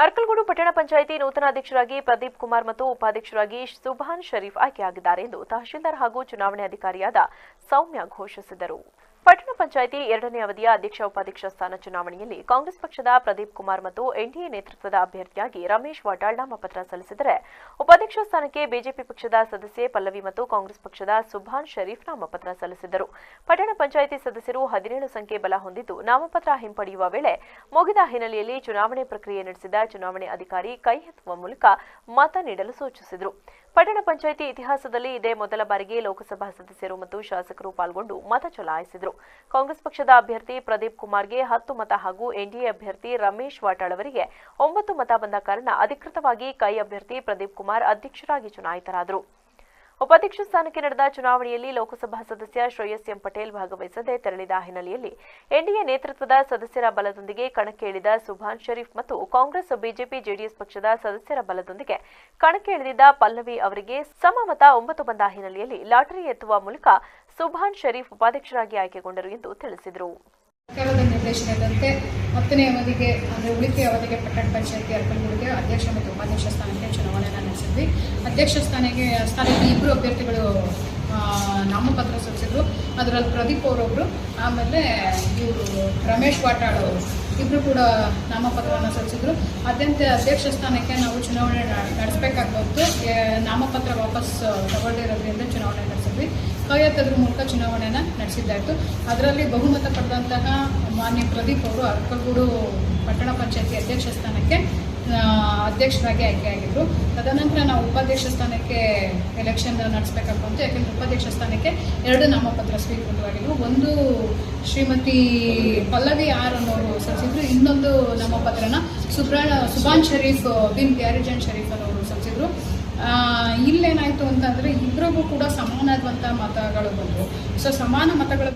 ಅರ್ಕಲ್ಗೂಡು ಪಟ್ಟಣ ಪಂಚಾಯಿತಿ ನೂತನ ಅಧ್ಯಕ್ಷರಾಗಿ ಪ್ರದೀಪ್ ಕುಮಾರ್ ಮತ್ತು ಉಪಾಧ್ಯಕ್ಷರಾಗಿ ಸುಭಾನ್ ಶರೀಫ್ ಆಯ್ಕೆಯಾಗಿದ್ದಾರೆ ಎಂದು ತಹಶೀಲ್ದಾರ್ ಹಾಗೂ ಚುನಾವಣೆ ಅಧಿಕಾರಿಯಾದ ಸೌಮ್ಯ ಘೋಷಿಸಿದರು. ಪಟ್ಟಣ ಪಂಚಾಯಿತಿ ಎರಡನೇ ಅವಧಿಯ ಅಧ್ಯಕ್ಷ ಉಪಾಧ್ಯಕ್ಷ ಸ್ಥಾನ ಚುನಾವಣೆಯಲ್ಲಿ ಕಾಂಗ್ರೆಸ್ ಪಕ್ಷದ ಪ್ರದೀಪ್ ಕುಮಾರ್ ಮತ್ತು ಎನ್ಡಿಎ ನೇತೃತ್ವದ ಅಭ್ಯರ್ಥಿಯಾಗಿ ರಮೇಶ್ ವಾಟಾಳ್ ನಾಮಪತ್ರ ಸಲ್ಲಿಸಿದರೆ, ಉಪಾಧ್ಯಕ್ಷ ಸ್ಥಾನಕ್ಕೆ ಬಿಜೆಪಿ ಪಕ್ಷದ ಸದಸ್ಯೆ ಪಲ್ಲವಿ ಮತ್ತು ಕಾಂಗ್ರೆಸ್ ಪಕ್ಷದ ಸುಭಾನ್ ಶರೀಫ್ ನಾಮಪತ್ರ ಸಲ್ಲಿಸಿದರು. ಪಟ್ಟಣ ಪಂಚಾಯಿತಿ ಸದಸ್ಯರು 17 ಸಂಖ್ಯೆ ಬಲ ಹೊಂದಿದ್ದು ನಾಮಪತ್ರ ಹಿಂಪಡೆಯುವ ವೇಳೆ ಮುಗಿದ ಹಿನ್ನೆಲೆಯಲ್ಲಿ ಚುನಾವಣೆ ಪ್ರಕ್ರಿಯೆ ನಡೆಸಿದ ಚುನಾವಣೆ ಅಧಿಕಾರಿ ಕೈ ಎತ್ತುವ ಮೂಲಕ ಮತ ನೀಡಲು ಸೂಚಿಸಿದರು. ಪಟ್ಟಣ ಪಂಚಾಯಿತಿ ಇತಿಹಾಸದಲ್ಲಿ ಇದೇ ಮೊದಲ ಬಾರಿಗೆ ಲೋಕಸಭಾ ಸದಸ್ಯರು ಮತ್ತು ಶಾಸಕರು ಪಾಲ್ಗೊಂಡು ಮತ ಚಲಾಯಿಸಿದರು. ಕಾಂಗ್ರೆಸ್ ಪಕ್ಷದ ಅಭ್ಯರ್ಥಿ ಪ್ರದೀಪ್ ಕುಮಾರ್ಗೆ 10 ಮತ ಹಾಗೂ ಎನ್ಡಿಎ ಅಭ್ಯರ್ಥಿ ರಮೇಶ್ ವಾಟಾಳ್ ಅವರಿಗೆ 9 ಮತ ಬಂದ ಕಾರಣ ಅಧಿಕೃತವಾಗಿ ಕೈ ಅಭ್ಯರ್ಥಿ ಪ್ರದೀಪ್ ಕುಮಾರ್ ಅಧ್ಯಕ್ಷರಾಗಿ ಚುನಾಯಿತರಾದರು. ಉಪಾಧ್ಯಕ್ಷ ಸ್ಥಾನಕ್ಕೆ ನಡೆದ ಚುನಾವಣೆಯಲ್ಲಿ ಲೋಕಸಭಾ ಸದಸ್ಯ ಶ್ರೇಯಸ್ ಎಂ ಪಟೇಲ್ ಭಾಗವಹಿಸದೆ ತೆರಳಿದ ಹಿನ್ನೆಲೆಯಲ್ಲಿ ಎನ್ಡಿಎ ನೇತೃತ್ವದ ಸದಸ್ಯರ ಬಲದೊಂದಿಗೆ ಕಣಕ್ಕೆ ಇಳಿದ ಸುಭಾನ್ ಶರೀಫ್ ಮತ್ತು ಕಾಂಗ್ರೆಸ್ ಬಿಜೆಪಿ ಜೆಡಿಎಸ್ ಪಕ್ಷದ ಸದಸ್ಯರ ಬಲದೊಂದಿಗೆ ಕಣಕ್ಕೆ ಇಳಿದಿದ್ದ ಪಲ್ಲವಿ ಅವರಿಗೆ ಸಮಮತ 9 ಬಂದ ಹಿನ್ನೆಲೆಯಲ್ಲಿ ಲಾಟರಿ ಎತ್ತುವ ಮೂಲಕ ಸುಭಾನ್ ಶರೀಫ್ ಉಪಾಧ್ಯಕ್ಷರಾಗಿ ಆಯ್ಕೆಗೊಂಡರು ಎಂದು ತಿಳಿಸಿದರು. ಸರ್ಕಾರದ ನಿರ್ದೇಶನದಂತೆ 10ನೇ ಅವಧಿಗೆ ಅಂದರೆ ಉಳಿಕೆ ಅವಧಿಗೆ ಪಟ್ಟಣ ಪಂಚಾಯಿತಿ ಅರ್ಕಲ್ಗೂಡಿಗೆ ಅಧ್ಯಕ್ಷ ಮತ್ತು ಉಪಾಧ್ಯಕ್ಷ ಸ್ಥಾನಕ್ಕೆ ಚುನಾವಣೆಯನ್ನು ನಡೆಸಿದ್ವಿ. ಅಧ್ಯಕ್ಷ ಸ್ಥಾನಕ್ಕೆ ಇಬ್ಬರು ಅಭ್ಯರ್ಥಿಗಳು ನಾಮಪತ್ರ ಸಲ್ಲಿಸಿದ್ರು. ಅದರಲ್ಲಿ ಪ್ರದೀಪ್ ಅವರೊಬ್ಬರು, ಆಮೇಲೆ ಇವರು ರಮೇಶ್ ವಾಟಾಳ್ ಅವರು ಇಬ್ಬರು ಕೂಡ ನಾಮಪತ್ರವನ್ನು ಸಲ್ಲಿಸಿದ್ರು. ಅಧ್ಯಕ್ಷ ಸ್ಥಾನಕ್ಕೆ ನಾವು ಚುನಾವಣೆ ನಡೆಸಬೇಕಾಗಿ ಬಂತು. ನಾಮಪತ್ರ ವಾಪಸ್ ತಗೊಳ್ಳಿರೋದ್ರಿಂದ ಚುನಾವಣೆ ನಡೆಸಿದ್ವಿ. ಕೈ ಎತ್ತೋದ್ರ ಮೂಲಕ ಚುನಾವಣೆಯನ್ನು ನಡೆಸಿದ್ದಾಯಿತು. ಅದರಲ್ಲಿ ಬಹುಮತ ಪಡೆದಂತಹ ಮಾನ್ಯ ಪ್ರದೀಪ್ ಅವರು ಅರ್ಕಲ್ಗೂಡು ಪಟ್ಟಣ ಪಂಚಾಯಿತಿ ಅಧ್ಯಕ್ಷ ಸ್ಥಾನಕ್ಕೆ ಅಧ್ಯಕ್ಷರಾಗಿ ಆಯ್ಕೆಯಾಗಿದ್ದರು. ತದನಂತರ ನಾವು ಉಪಾಧ್ಯಕ್ಷ ಸ್ಥಾನಕ್ಕೆ ಎಲೆಕ್ಷನ್ ನಡೆಸಬೇಕಾಗಿ ಬಂತು. ಯಾಕೆಂದರೆ ಉಪಾಧ್ಯಕ್ಷ ಸ್ಥಾನಕ್ಕೆ 2 ನಾಮಪತ್ರ ಸ್ವೀಕೃತವಾಗಿದ್ದವು. ಒಂದು ಶ್ರೀಮತಿ ಪಲ್ಲವಿ ಆರ್ ಅನ್ನೋರು ಸಲ್ಲಿಸಿದ್ರು. ಇನ್ನೊಂದು ನಾಮಪತ್ರನ ಸುಭಾನ್ ಶರೀಫ್ ಬಿನ್ ಪ್ಯಾರಿಜನ್ ಶರೀಫ್ ಅನ್ನೋರು ಸಲ್ಲಿಸಿದ್ರು. ಇಲ್ಲೇನಾಯಿತು ಅಂತಂದರೆ ಇಬ್ಬರಿಗೂ ಕೂಡ ಸಮಾನವಾದಂಥ ಮತಗಳು ಬಂದವು. ಸಮಾನ ಮತಗಳು